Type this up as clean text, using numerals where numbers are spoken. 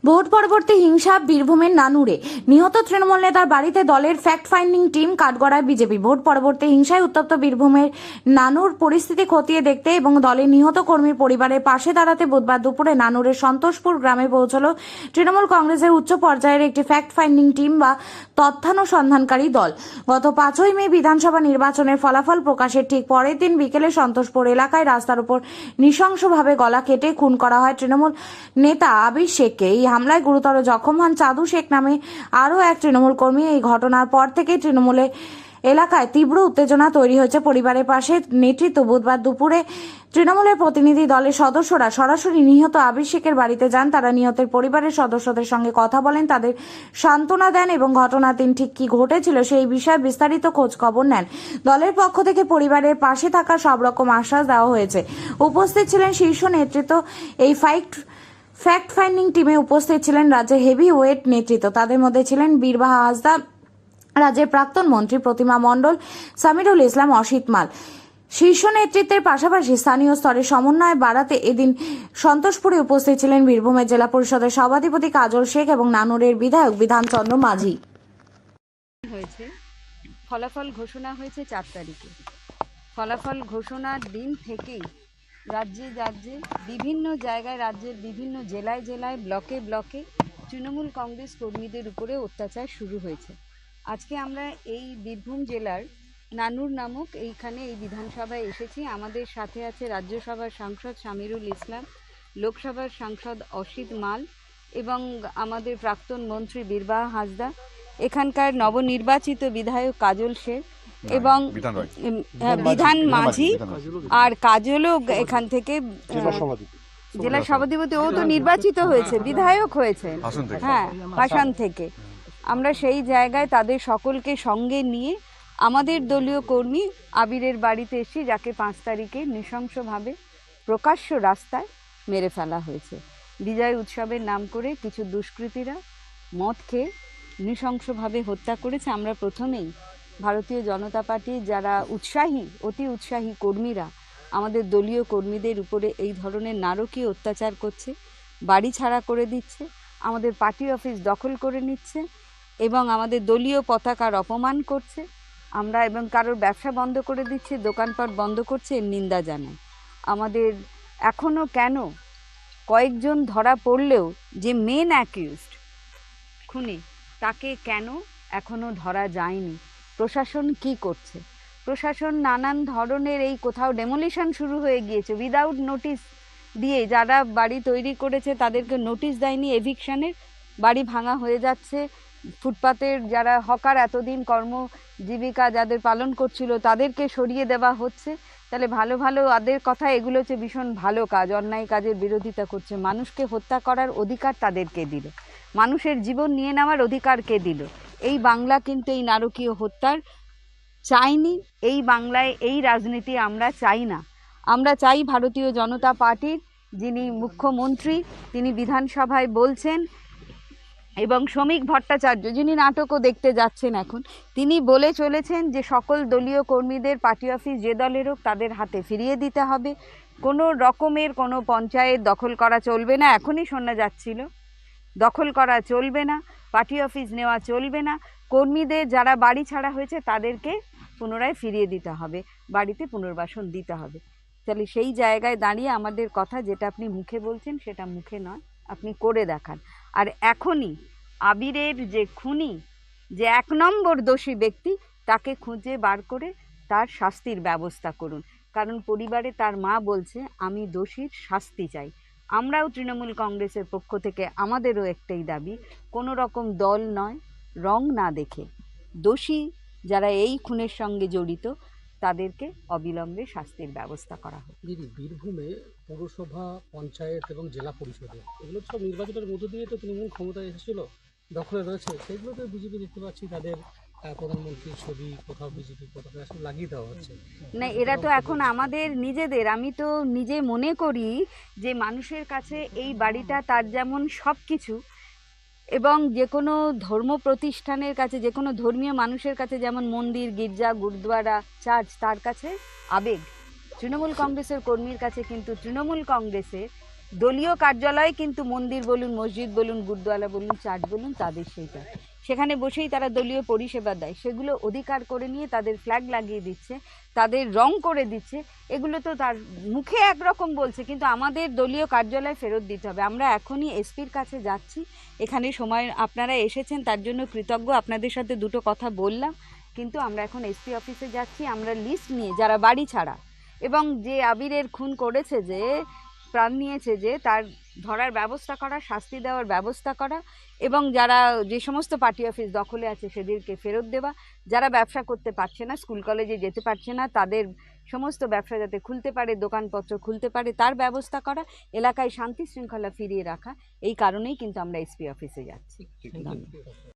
Vote পরবর্তী হিংসা বীরভূমের নানুরে নিহত তৃণমূল নেতার বাড়িতে দলের ফ্যাক্ট ফাইন্ডিং টিম কাঠগড়ায় বিজেপি। ভোট পরবর্তী হিংসায় উত্তপ্ত বীরভূমের নানুর পরিস্থিতি খতিয়ে দেখতে এবং দলের নিহত কর্মীর পরিবারের পাশে দাঁড়াতে বুধবার দুপুরে নানুরের সন্তোষপুর গ্রামে পৌঁছল তৃণমূল কংগ্রেসের উচ্চ পর্যায়ের একটি ফ্যাক্ট ফাইন্ডিং টিম বা তথ্যানুসন্ধানকারী দল। গত 5ই মে বিধানসভা নির্বাচনের ফলাফল প্রকাশের ঠিক পরের দিন বিকেলে সন্তোষপুর এলাকায় রাস্তার উপর নৃশংসভাবে গলা কেটে খুন করা হয় তৃণমূল নেতা আবির শেখকে। এই হামলায় গুরুতর জখম হন চাঁদু শেখ নামে আরও এক তৃণমূল কর্মী। এই ঘটনার পর থেকে তৃণমূলে এলাকায় তীব্র উত্তেজনা তৈরি হয়েছে। পরিবারের পাশে নেতৃত্ব বুধবার দুপুরে তৃণমূলের প্রতিনিধি দলের সদস্যরা সরাসরি নিহত আবির শেখের বাড়িতে যান। তারা নিহতের পরিবারের সদস্যদের সঙ্গে কথা বলেন, তাদের সান্ত্বনা দেন এবং ঘটনার দিন ঠিক কি ঘটেছিল সেই বিষয়ে বিস্তারিত খোঁজ খবর নেন। দলের পক্ষ থেকে পরিবারের পাশে থাকা সব রকম আশ্বাস দেওয়া হয়েছে। উপস্থিত ছিলেন শীর্ষ নেতৃত্ব। এই ফ্যাক্ট ফাইন্ডিং টিমে উপস্থিত ছিলেন রাজ্যের হেভি ওয়েট নেতৃত্ব। তাদের মধ্যে ছিলেন বীরবাহা হাসদা, রাজ্যের প্রাক্তন মন্ত্রী প্রতিমা মণ্ডল, সামিরুল ইসলাম, অসিত মাল। শীর্ষ নেতৃত্বের পাশাপাশি স্থানীয় স্তরে সমন্বয় বাড়াতে এদিন সন্তোষপুরে উপস্থিত ছিলেন বীরভূমের জেলা পরিষদের সভাধিপতি কাজল শেখ এবং নানুরের বিধায়ক বিধানচন্দ্র মাঝি। হয়েছে ফলাফল ঘোষণা হয়েছে 4 তারিখে। ফলাফল ঘোষণার দিন থেকেই রাজ্যে রাজ্যে বিভিন্ন জায়গায়, রাজ্যের বিভিন্ন জেলায় জেলায়, ব্লকে ব্লকে তৃণমূল কংগ্রেস কর্মীদের উপরে অত্যাচার শুরু হয়েছে। আজকে আমরা এই বীরভূম জেলার নানুর নামক এইখানে এই বিধানসভায় এসেছি। আমাদের সাথে আছে রাজ্যসভার সাংসদ সামিরুল ইসলাম, লোকসভার সাংসদ অসিত মাল এবং আমাদের প্রাক্তন মন্ত্রী বীরবাহা হাসদা, এখানকার নবনির্বাচিত বিধায়ক কাজল শেখ এবং বিধান মাঝি আর কাজলও এখান থেকে জেলা সভাধিপতি। ও তো নির্বাচিত হয়েছে, বিধায়ক হয়েছে, হ্যাঁ, পাশান থেকে। আমরা সেই জায়গায় তাদের সকলকে সঙ্গে নিয়ে আমাদের দলীয় কর্মী আবিরের বাড়িতে এসেছি, যাকে 5 তারিখে নৃশংসভাবে প্রকাশ্য রাস্তায় মেরে ফেলা হয়েছে। বিজয় উৎসবের নাম করে কিছু দুষ্কৃতীরা মদ খেয়ে নৃশংসভাবে হত্যা করেছে। আমরা প্রথমেই ভারতীয় জনতা পার্টির যারা উৎসাহী, অতি উৎসাহী কর্মীরা আমাদের দলীয় কর্মীদের উপরে এই ধরনের নারকীয় অত্যাচার করছে, বাড়ি ছাড়া করে দিচ্ছে, আমাদের পার্টি অফিস দখল করে নিচ্ছে এবং আমাদের দলীয় পতাকার অপমান করছে, আমরা এবং কারোর ব্যবসা বন্ধ করে দিচ্ছে, দোকানপাট বন্ধ করছে, এর নিন্দা জানাই। আমাদের এখনও কেন কয়েকজন ধরা পড়লেও যে মেন অ্যাকিউজড খুনি, তাকে কেন এখনও ধরা যায়নি? প্রশাসন কি করছে? প্রশাসন নানান ধরনের, এই কোথাও ডেমোলিশন শুরু হয়ে গিয়েছে উইদাউট নোটিশ দিয়ে, যারা বাড়ি তৈরি করেছে তাদেরকে নোটিশ দেয়নি এভিকশনের, বাড়ি ভাঙা হয়ে যাচ্ছে। ফুটপাতের যারা হকার এতদিন কর্মজীবিকা যাদের পালন করছিল তাদেরকে সরিয়ে দেওয়া হচ্ছে। তাহলে ভালো ভালো ওদের কথা, এগুলো হচ্ছে ভীষণ ভালো কাজ, অন্যায় কাজের বিরোধিতা করছে। মানুষকে হত্যা করার অধিকার তাদেরকে দিল, মানুষের জীবন নিয়ে নেওয়ার অধিকার কে দিল? এই বাংলা কিন্তু এই নারকীয় হত্যার চাইনি। এই বাংলায় এই রাজনীতি আমরা চাই না। আমরা চাই ভারতীয় জনতা পার্টির যিনি মুখ্যমন্ত্রী, তিনি বিধানসভায় বলছেন, এবং শ্রমিক ভট্টাচার্য যিনি নাটকও দেখতে যাচ্ছেন এখন, তিনি বলে চলেছেন যে সকল দলীয় কর্মীদের পার্টি অফিস যে দলের হোক তাদের হাতে ফিরিয়ে দিতে হবে। কোনো রকমের কোনো পঞ্চায়েত দখল করা চলবে না। এখনই শোনা যাচ্ছিল দখল করা চলবে না, পার্টি অফিস নেওয়া চলবে না, কর্মীদের যারা বাড়ি ছাড়া হয়েছে তাদেরকে পুনরায় ফিরিয়ে দিতে হবে, বাড়িতে পুনর্বাসন দিতে হবে। তাহলে সেই জায়গায় দাঁড়িয়ে আমাদের কথা, যেটা আপনি মুখে বলছেন সেটা মুখে নয়, আপনি করে দেখান। আর এখনই আবিরের যে খুনি, যে 1 নম্বর দোষী ব্যক্তি, তাকে খুঁজে বার করে তার শাস্তির ব্যবস্থা করুন। কারণ পরিবারে তার মা বলছে আমি দোষীর শাস্তি চাই। আমরাও তৃণমূল কংগ্রেসের পক্ষ থেকে আমাদেরও একটাই দাবি, কোনো রকম দল নয়, রং না দেখে দোষী যারা এই খুনের সঙ্গে জড়িত তাদেরকে অবিলম্বে শাস্তির ব্যবস্থা করা হোক। দিদি, বীরভূমে পৌরসভা, পঞ্চায়েত এবং জেলা পরিষদে এগুলো সব নির্বাচনের মধ্য দিয়ে তো তৃণমূল ক্ষমতায় এসেছিল, দখলে রয়েছে। সেগুলোতে বিজেপি দেখতে পাচ্ছি তাদের প্রধানমন্ত্রীর ছবি, কোথাও বিজেপি পতাকা সব লাগিয়ে দেওয়া হচ্ছে। না, এরা তো এখন আমাদের নিজেদের। আমি তো নিজে মনে করি যে মানুষের কাছে এই বাড়িটা তার যেমন সব কিছু, এবং যে কোনো ধর্ম প্রতিষ্ঠানের কাছে, যে কোনো ধর্মীয় মানুষের কাছে যেমন মন্দির, গির্জা, গুরুদ্বারা, চার্চ তার কাছে আবেগ, তৃণমূল কংগ্রেসের কর্মীর কাছে কিন্তু তৃণমূল কংগ্রেসের দলীয় কার্যালয় কিন্তু মন্দির বলুন, মসজিদ বলুন, গুরুদ্বারা বলুন, চার্চ বলুন, তাদের সেইটা সেখানে বসেই তারা দলীয় পরিষেবা দেয়, সেগুলো অধিকার করে নিয়ে তাদের ফ্ল্যাগ লাগিয়ে দিচ্ছে, তাদের রং করে দিচ্ছে। এগুলো তো তার মুখে একরকম বলছে, কিন্তু আমাদের দলীয় কার্যালয় ফেরত দিতে হবে। আমরা এখনই এসপির কাছে যাচ্ছি, এখানে সময় আপনারা এসেছেন তার জন্য কৃতজ্ঞ, আপনাদের সাথে দুটো কথা বললাম, কিন্তু আমরা এখন এসপি অফিসে যাচ্ছি। আমরা লিস্ট নিয়ে যারা বাড়ি ছাড়া এবং যে আবিরের খুন করেছে, যে প্রাণ নিয়েছে, যে তার ধরার ব্যবস্থা করা, শাস্তি দেওয়ার ব্যবস্থা করা, এবং যারা যে সমস্ত পার্টি অফিস দখলে আছে সেদেরকে ফেরত দেওয়া, যারা ব্যবসা করতে পারছে না, স্কুল কলেজে যেতে পারছে না, তাদের সমস্ত ব্যবসা যাতে খুলতে পারে, দোকানপত্র খুলতে পারে, তার ব্যবস্থা করা, এলাকায় শান্তি শৃঙ্খলা ফিরিয়ে রাখা। এই কারণেই কিন্তু আমরা এসপি অফিসে যাচ্ছি। ঠিক আছে।